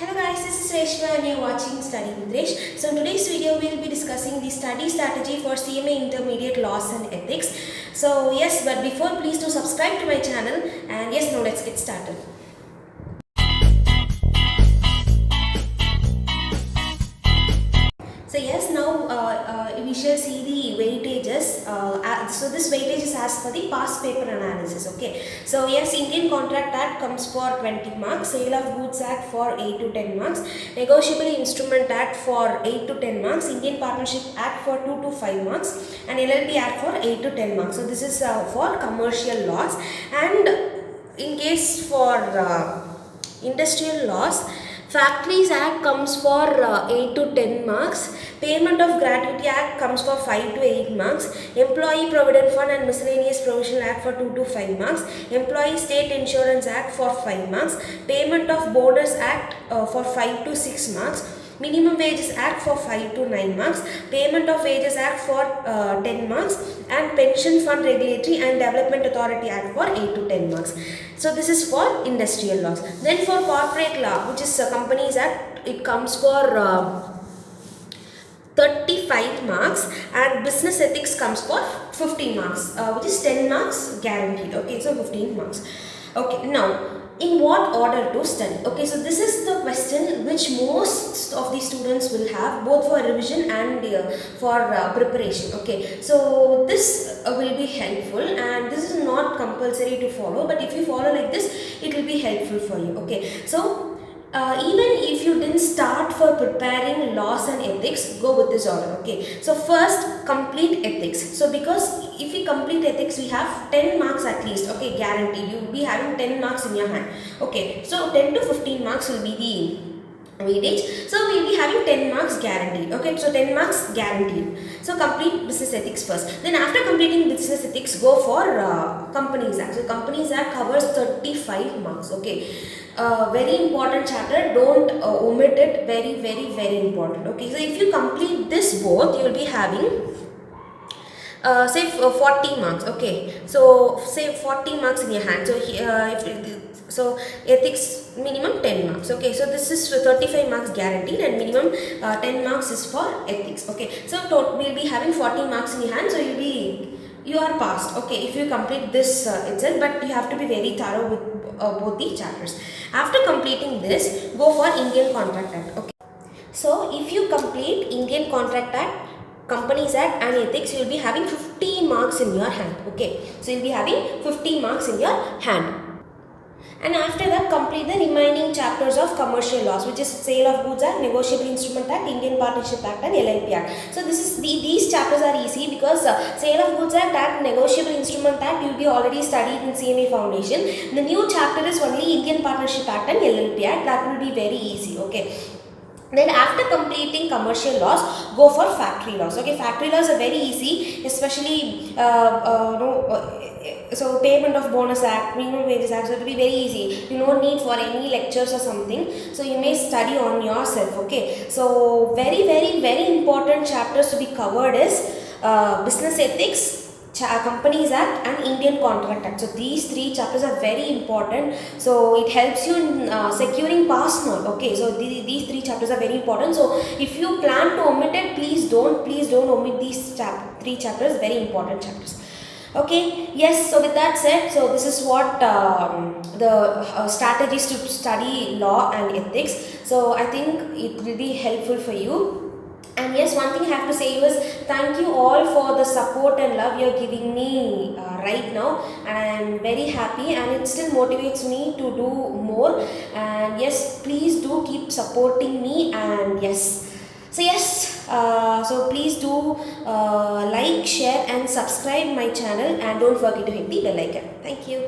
Hello guys, this is Reshma and you are watching Study with Resh. So in today's video we will be discussing the study strategy for CMA Intermediate Laws and Ethics. So yes, but before please do subscribe to my channel and yes, now let's get started. So yes, now we shall see the weightages. So this weightage is as per the past paper analysis. Okay. So yes, Indian Contract Act comes for 20 marks, Sale of Goods Act for 8 to 10 marks, Negotiable Instrument Act for 8 to 10 marks, Indian Partnership Act for 2 to 5 marks, and LLP Act for 8 to 10 marks. So this is for commercial laws, and in case for industrial laws, Factories Act comes for 8 to 10 marks, Payment of Gratuity Act comes for 5 to 8 marks, Employee Provident Fund and Miscellaneous Provision Act for 2 to 5 marks, Employee State Insurance Act for 5 marks, Payment of Bonus Act for 5 to 6 marks, Minimum Wages Act for 5 to 9 marks, Payment of Wages Act for 10 marks, and Pension Fund Regulatory and Development Authority Act for 8 to 10 marks. So this is for industrial laws. Then for corporate law, which is Companies Act, it comes for 35 marks, and business ethics comes for 15 marks, which is 10 marks guaranteed. Okay, so 15 marks. Okay, now in what order to study? Okay, so this is the question which most of the students will have, both for revision and for preparation. Okay, so this will be helpful, and this is not compulsory to follow, but if you follow like this, it will be helpful for you. Okay, so even if you didn't start for preparing laws and ethics, go with this order. Okay, so first complete ethics. So because if we complete ethics, we have 10 marks at least. Okay, guaranteed. You will be having 10 marks in your hand. Okay, so 10 to 15 marks will be the weightage. So we will be having 10 marks guaranteed. Okay, so 10 marks guaranteed. So complete business ethics first. Then after completing business ethics, go for Companies Act. So Companies Act covers 35 marks. Okay, very important chapter. Don't omit it. Very important. Okay, so if you complete this both, you will be having say 40 marks. Okay, so say 40 marks in your hand. So ethics minimum 10 marks. Okay, so this is 35 marks guaranteed, and minimum 10 marks is for ethics. Okay, so we'll be having 40 marks in your hand, so you are passed. Okay, if you complete this itself, but you have to be very thorough with both the chapters. After completing this, go for Indian Contract Act. Okay, so if you complete Indian Contract Act, Companies Act and Ethics, you will be having 50 marks in your hand. Okay, so you will be having 50 marks in your hand. And after that, complete the remaining chapters of commercial laws, which is Sale of Goods Act, Negotiable Instrument Act, Indian Partnership Act, and LLP Act. So these chapters are easy because Sale of Goods Act, Negotiable Instrument Act, you will be already studied in CMA Foundation. The new chapter is only Indian Partnership Act and LLP Act. That will be very easy. Okay. Then after completing commercial laws, go for factory laws. Okay, factory laws are very easy, especially so Payment of Bonus Act, Minimum Wages Act, so it will be very easy. You don't need for any lectures or something, so you may study on yourself. Okay, so very important chapters to be covered is business ethics, Companies Act, and Indian Contract Act. So these three chapters are very important. So it helps you in securing pass mark. Okay, so these three chapters are very important. So if you plan to omit it, please don't omit these three chapters. Very important chapters. Okay, yes, so with that said, so this is what the strategies to study law and ethics. So I think it will be helpful for you. And yes, one thing I have to say was thank you all for the support and love you are giving me right now, and I am very happy, and it still motivates me to do more. And yes, please do keep supporting me, and yes, so yes, so please do like, share and subscribe my channel, and don't forget to hit the bell icon. Thank you.